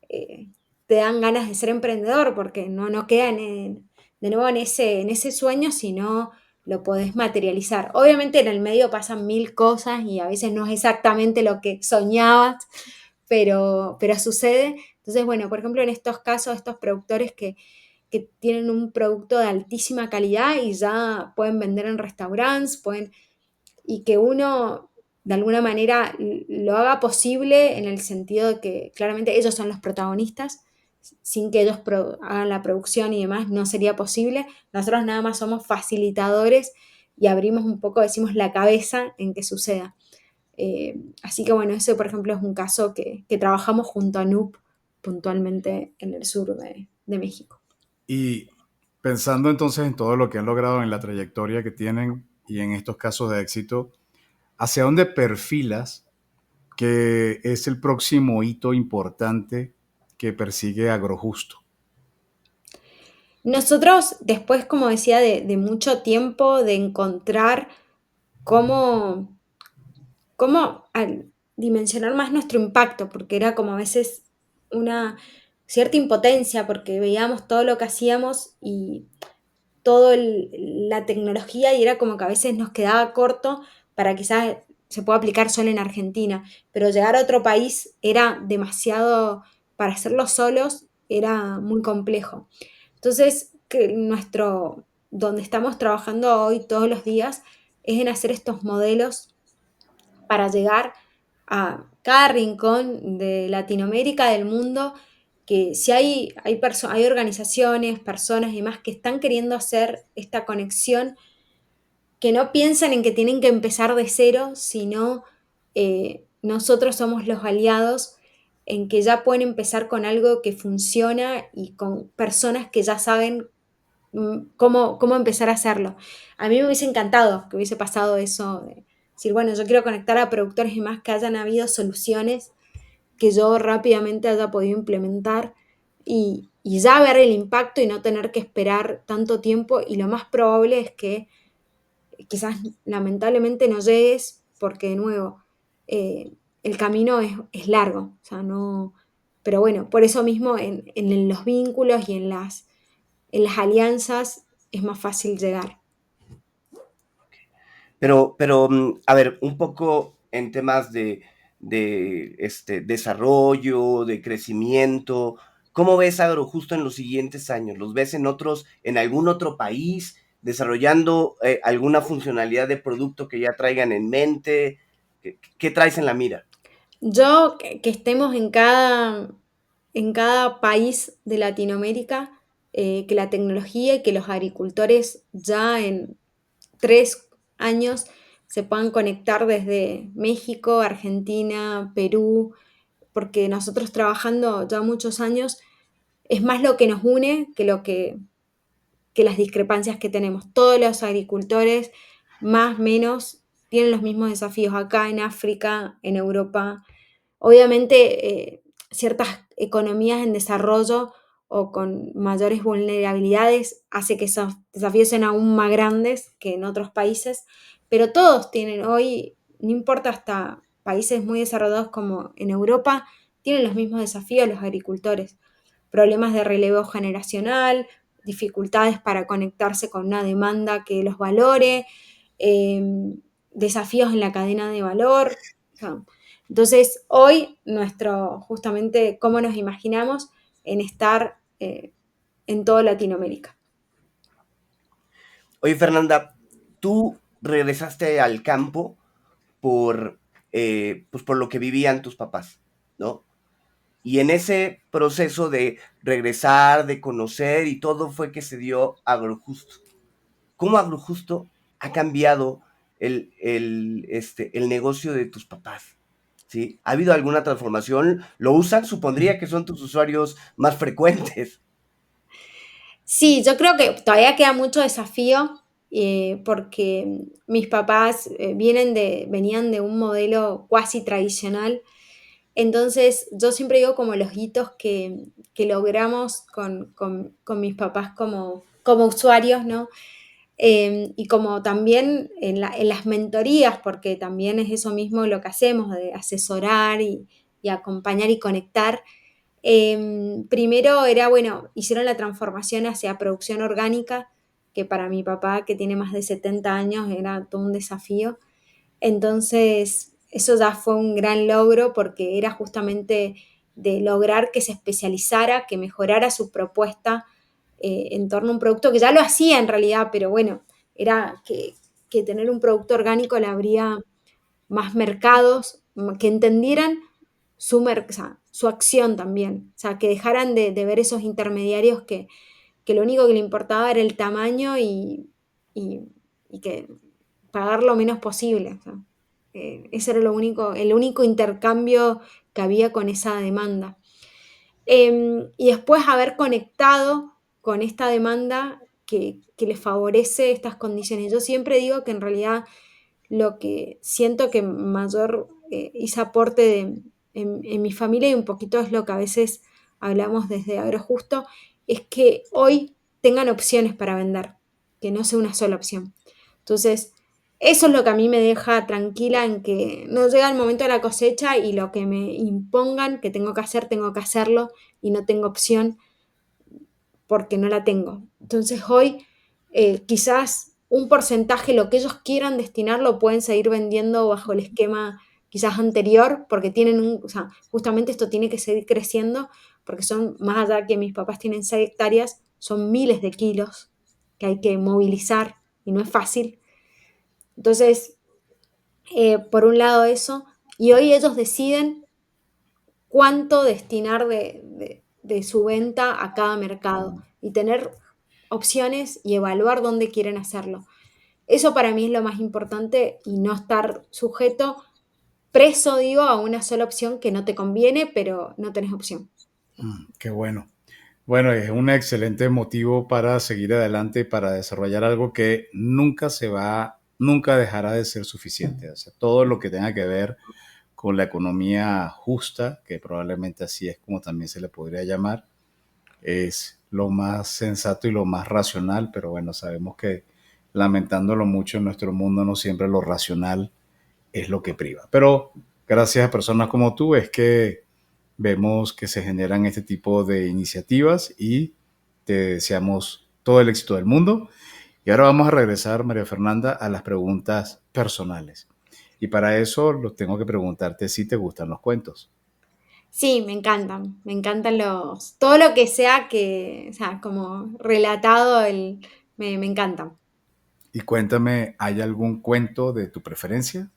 eh, te dan ganas de ser emprendedor, porque no queda de nuevo en ese sueño, sino lo podés materializar. Obviamente en el medio pasan mil cosas y a veces no es exactamente lo que soñabas, pero sucede. Entonces, bueno, por ejemplo, en estos casos, estos productores que tienen un producto de altísima calidad y ya pueden vender en restaurantes, y que uno de alguna manera lo haga posible en el sentido de que claramente ellos son los protagonistas, sin que ellos hagan la producción y demás, no sería posible. Nosotros nada más somos facilitadores y abrimos un poco, decimos, la cabeza en que suceda. Así que bueno, ese por ejemplo es un caso que trabajamos junto a NUP puntualmente en el sur de México. Y pensando entonces en todo lo que han logrado en la trayectoria que tienen y en estos casos de éxito, ¿hacia dónde perfilas que es el próximo hito importante que persigue Agrojusto? Nosotros, después, como decía, de mucho tiempo de encontrar cómo, cómo dimensionar más nuestro impacto, porque era como a veces una cierta impotencia, porque veíamos todo lo que hacíamos y toda la tecnología y era como que a veces nos quedaba corto para quizás se pueda aplicar solo en Argentina, pero llegar a otro país era demasiado, para hacerlo solos era muy complejo. Entonces, donde estamos trabajando hoy todos los días es en hacer estos modelos para llegar a cada rincón de Latinoamérica, del mundo, que si hay organizaciones, personas y demás que están queriendo hacer esta conexión, que no piensan en que tienen que empezar de cero, sino nosotros somos los aliados en que ya pueden empezar con algo que funciona y con personas que ya saben cómo empezar a hacerlo. A mí me hubiese encantado que hubiese pasado eso, de decir, bueno, yo quiero conectar a productores y más que hayan habido soluciones que yo rápidamente haya podido implementar y ya ver el impacto y no tener que esperar tanto tiempo y lo más probable es que quizás lamentablemente no llegues porque de nuevo el camino es largo, o sea, no, pero bueno, por eso mismo en los vínculos y en las alianzas es más fácil llegar. A ver, un poco en temas de desarrollo, de crecimiento, ¿cómo ves Agrojusto en los siguientes años? ¿Los ves en algún otro país, desarrollando alguna funcionalidad de producto que ya traigan en mente? ¿Qué traes en la mira? Yo que estemos en cada país de Latinoamérica, que la tecnología y que los agricultores ya en 3 años se puedan conectar desde México, Argentina, Perú, porque nosotros trabajando ya muchos años, es más lo que nos une que las discrepancias que tenemos. Todos los agricultores, más o menos, tienen los mismos desafíos acá en África, en Europa. Obviamente, ciertas economías en desarrollo o con mayores vulnerabilidades hace que esos desafíos sean aún más grandes que en otros países, pero todos tienen hoy, no importa hasta países muy desarrollados como en Europa, tienen los mismos desafíos los agricultores, problemas de relevo generacional, dificultades para conectarse con una demanda que los valore, eh, desafíos en la cadena de valor. O sea, entonces, hoy justamente, cómo nos imaginamos en estar en toda Latinoamérica. Oye, Fernanda, tú regresaste al campo por, pues por lo que vivían tus papás, ¿no? Y en ese proceso de regresar, de conocer y todo fue que se dio Agrojusto. ¿Cómo Agrojusto ha cambiado el negocio de tus papás? ¿Sí? ¿Ha habido alguna transformación? ¿Lo usan? Supondría que son tus usuarios más frecuentes. Sí, yo creo que todavía queda mucho desafío porque mis papás venían de un modelo cuasi tradicional. Entonces, yo siempre digo como los hitos que logramos con mis papás como usuarios, ¿no? Y como también en las mentorías, porque también es eso mismo lo que hacemos, de asesorar y acompañar y conectar. Primero era, bueno, hicieron la transformación hacia producción orgánica, que para mi papá, que tiene más de 70 años, era todo un desafío. Entonces, eso ya fue un gran logro porque era justamente de lograr que se especializara, que mejorara su propuesta en torno a un producto que ya lo hacía en realidad, pero bueno, era que tener un producto orgánico le abría más mercados, que entendieran o sea, su acción también, o sea, que dejaran de ver esos intermediarios que lo único que le importaba era el tamaño y, y que pagar lo menos posible. O sea, ese era el único intercambio que había con esa demanda. Y después haber conectado con esta demanda que les favorece estas condiciones. Yo siempre digo que en realidad lo que siento que mayor hice aporte en mi familia y un poquito es lo que a veces hablamos desde Agrojusto, es que hoy tengan opciones para vender, que no sea una sola opción. Entonces, eso es lo que a mí me deja tranquila en que no llega el momento de la cosecha y lo que me impongan que tengo que hacer, tengo que hacerlo y no tengo opción porque no la tengo. Entonces hoy quizás un porcentaje, lo que ellos quieran destinarlo, pueden seguir vendiendo bajo el esquema quizás anterior, porque o sea, justamente esto tiene que seguir creciendo, porque son, más allá que mis papás tienen 6 hectáreas, son miles de kilos que hay que movilizar y no es fácil. Entonces, por un lado eso, y hoy ellos deciden cuánto destinar de su venta a cada mercado y tener opciones y evaluar dónde quieren hacerlo. Eso para mí es lo más importante y no estar sujeto, preso, digo, a una sola opción que no te conviene, pero no tenés opción. Qué bueno. Bueno, es un excelente motivo para seguir adelante, para desarrollar algo que nunca dejará de ser suficiente. O sea, todo lo que tenga que ver con la economía justa, que probablemente así es como también se le podría llamar, es lo más sensato y lo más racional, pero bueno, sabemos que lamentándolo mucho en nuestro mundo no siempre lo racional es lo que priva. Pero gracias a personas como tú es que vemos que se generan este tipo de iniciativas y te deseamos todo el éxito del mundo. Y ahora vamos a regresar, María Fernanda, a las preguntas personales. Y para eso lo tengo que preguntarte si te gustan los cuentos. Sí, me encantan todo lo que sea o sea, como relatado, me encanta. Y cuéntame, ¿hay algún cuento de tu preferencia?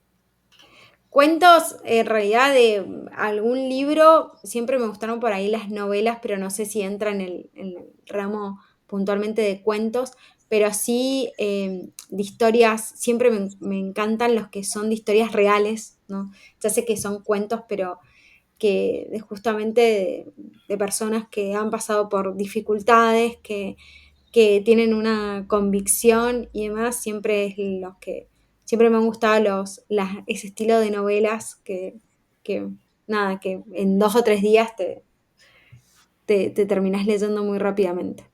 Cuentos, en realidad, de algún libro, siempre me gustaron por ahí las novelas, pero no sé si entra en el ramo puntualmente de cuentos, pero sí de historias, siempre me encantan los que son de historias reales, ¿no? Ya sé que son cuentos, pero justamente de personas que han pasado por dificultades, que tienen una convicción y demás, siempre es los que siempre me han gustado ese estilo de novelas que nada, que en 2 o 3 días te terminás leyendo muy rápidamente.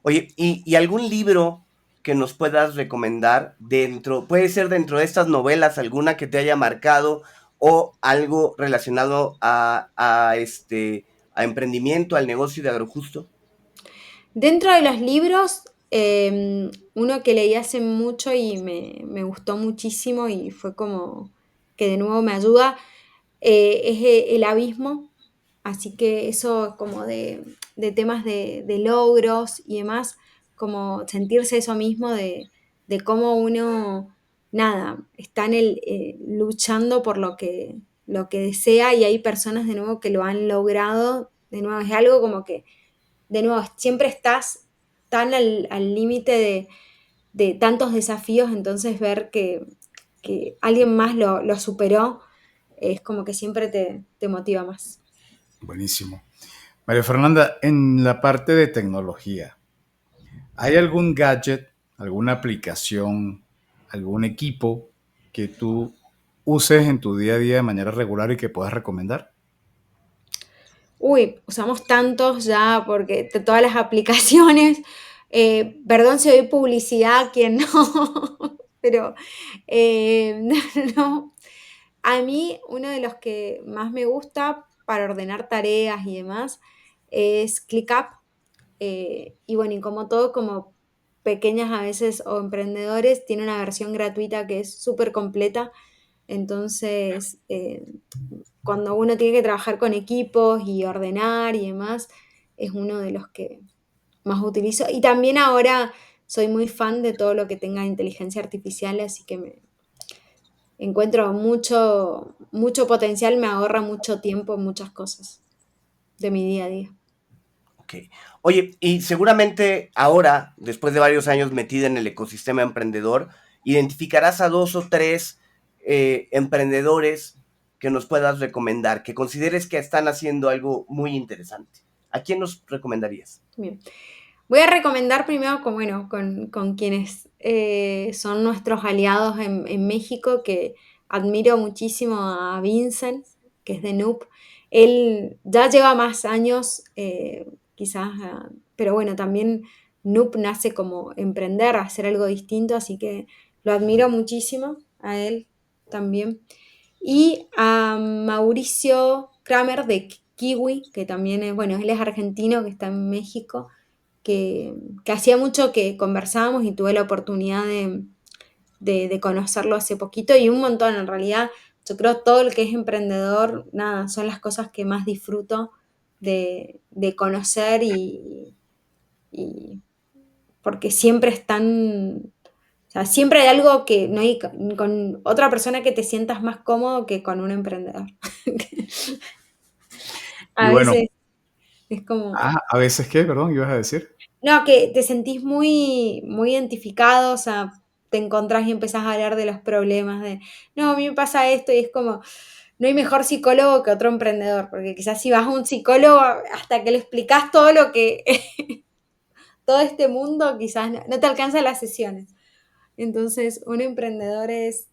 Oye, ¿y algún libro que nos puedas recomendar puede ser dentro de estas novelas, alguna que te haya marcado o algo relacionado a emprendimiento, al negocio de Agrojusto? Dentro de los libros, uno que leí hace mucho y me gustó muchísimo y fue como que de nuevo me ayuda, es El Abismo. Así que eso es como de temas de logros y demás, como sentirse eso mismo de cómo uno, nada, está luchando por lo que desea y hay personas de nuevo que lo han logrado. De nuevo, es algo como que de nuevo, siempre estás tan al límite de tantos desafíos, entonces ver que alguien más lo superó es como que siempre te motiva más. Buenísimo. María Fernanda, en la parte de tecnología, ¿hay algún gadget, alguna aplicación, algún equipo que tú uses en tu día a día de manera regular y que puedas recomendar? Uy, usamos tantos ya porque todas las aplicaciones, perdón si doy publicidad, quien no, pero no, no. A mí uno de los que más me gusta para ordenar tareas y demás es ClickUp. Y bueno, y como todo, como pequeñas a veces o emprendedores, tiene una versión gratuita que es súper completa. Entonces, cuando uno tiene que trabajar con equipos y ordenar y demás, es uno de los que más utilizo. Y también ahora soy muy fan de todo lo que tenga inteligencia artificial, así que me encuentro mucho, mucho potencial, me ahorra mucho tiempo en muchas cosas de mi día a día. Ok. Oye, y seguramente ahora, después de varios años metida en el ecosistema emprendedor, identificarás a 2 o 3 emprendedores que nos puedas recomendar, que consideres que están haciendo algo muy interesante. ¿A quién nos recomendarías? Bien. Voy a recomendar primero con quienes son nuestros aliados en México, que admiro muchísimo a Vincent, que es de Noob. Él ya lleva más años, quizás, pero bueno, también Noob nace como emprender, hacer algo distinto, así que lo admiro muchísimo a él también. Y a Mauricio Kramer de Kiwi, que también es, bueno, él es argentino, que está en México, que hacía mucho que conversábamos y tuve la oportunidad de conocerlo hace poquito y un montón en realidad. Yo creo todo el que es emprendedor, nada, son las cosas que más disfruto de conocer y porque siempre están, o sea, siempre hay algo que no hay con otra persona que te sientas más cómodo que con un emprendedor. Y A bueno, veces es como, ¿a veces qué? Perdón, ibas a decir. no, que te sentís muy, muy identificado, o sea, te encontrás y empezás a hablar de los problemas, no, a mí me pasa esto y es como, no hay mejor psicólogo que otro emprendedor, porque quizás si vas a un psicólogo hasta que le explicás todo lo que, todo este mundo, quizás no te alcanzan las sesiones. Entonces, un emprendedor es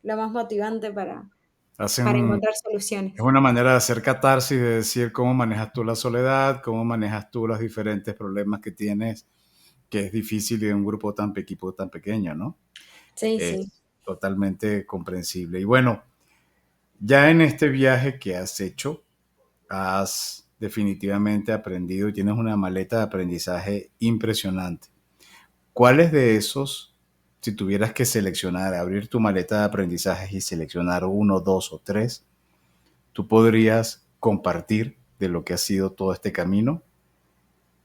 lo más motivante para Hacen, encontrar es soluciones. una manera de hacer catarsis, de decir cómo manejas tú la soledad, cómo manejas tú los diferentes problemas que tienes, que es difícil en un grupo equipo tan pequeño, ¿no? Sí, sí. Es totalmente comprensible. Y bueno, ya en este viaje que has hecho, has definitivamente aprendido y tienes una maleta de aprendizaje impresionante. ¿Cuáles de esos, si tuvieras que seleccionar, abrir tu maleta de aprendizajes y seleccionar uno, dos o tres, tú podrías compartir de lo que ha sido todo este camino?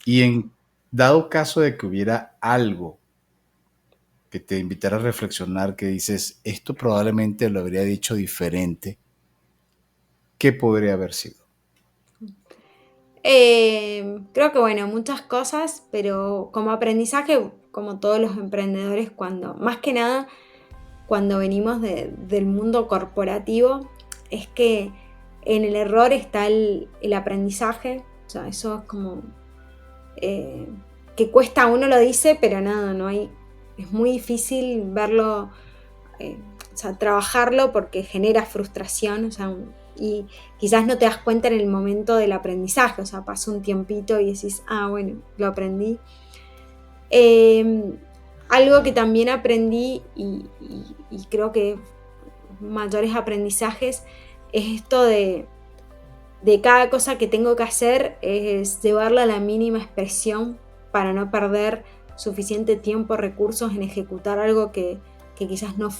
Y en dado caso de que hubiera algo que te invitara a reflexionar, que dices, esto probablemente lo habría dicho diferente, ¿qué podría haber sido? Creo que bueno, muchas cosas, pero como aprendizaje, como todos los emprendedores, más que nada, cuando venimos del mundo corporativo, es que en el error está el aprendizaje. O sea, eso es como que cuesta, uno lo dice, pero nada, no hay, es muy difícil verlo, o sea, trabajarlo porque genera frustración, o sea, y quizás no te das cuenta en el momento del aprendizaje, o sea, pasa un tiempito y decís, bueno, lo aprendí. Algo que también aprendí y creo que mayores aprendizajes es esto de cada cosa que tengo que hacer es llevarla a la mínima expresión para no perder suficiente tiempo, recursos en ejecutar algo que quizás no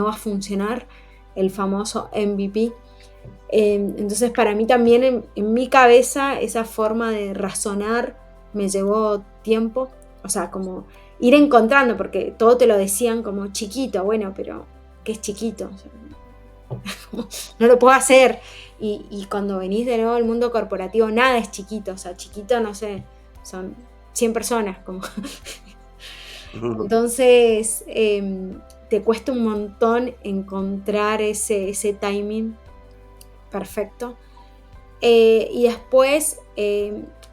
va a funcionar, el famoso MVP. Entonces para mí también en mi cabeza esa forma de razonar me llevó tiempo, o sea, como ir encontrando, porque todo te lo decían como chiquito, bueno, pero ¿qué es chiquito? O sea, no lo puedo hacer. Y cuando venís de nuevo al mundo corporativo, nada es chiquito, o sea, chiquito, no sé, son 100 personas, como. Entonces, te cuesta un montón encontrar ese timing perfecto. Y después,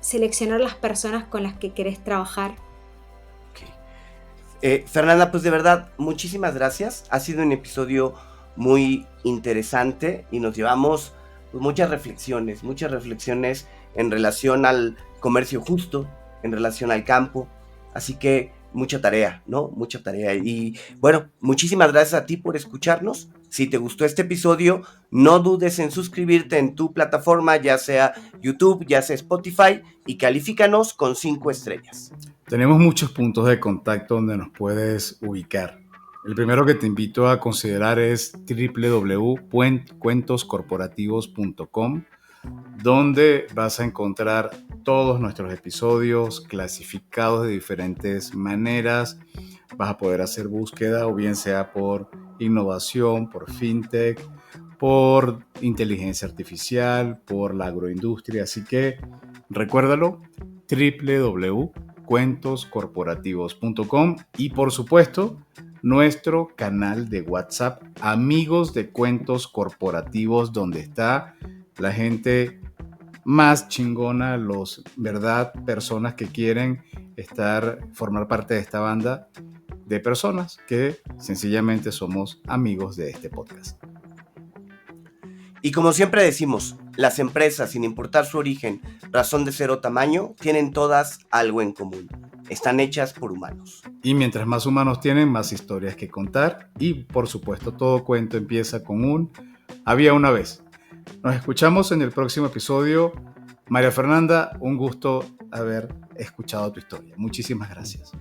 seleccionar las personas con las que querés trabajar. Fernanda, pues de verdad, muchísimas gracias. Ha sido un episodio muy interesante y nos llevamos pues, muchas reflexiones en relación al comercio justo, en relación al campo. Así que mucha tarea, ¿no? Mucha tarea. Y bueno, muchísimas gracias a ti por escucharnos. Si te gustó este episodio, no dudes en suscribirte en tu plataforma, ya sea YouTube, ya sea Spotify, y califícanos con 5 estrellas. Tenemos muchos puntos de contacto donde nos puedes ubicar. El primero que te invito a considerar es www.cuentoscorporativos.com, donde vas a encontrar todos nuestros episodios clasificados de diferentes maneras. Vas a poder hacer búsqueda, o bien sea por innovación, por fintech, por inteligencia artificial, por la agroindustria. Así que recuérdalo, www.cuentoscorporativos.com, y por supuesto nuestro canal de WhatsApp, Amigos de Cuentos Corporativos, donde está la gente más chingona, personas que quieren formar parte de esta banda de personas que sencillamente somos amigos de este podcast. Y como siempre decimos, las empresas, sin importar su origen, razón de ser o tamaño, tienen todas algo en común. Están hechas por humanos. Y mientras más humanos tienen, más historias que contar. Y por supuesto, todo cuento empieza con un había una vez. Nos escuchamos en el próximo episodio. María Fernanda, un gusto haber escuchado tu historia. Muchísimas gracias.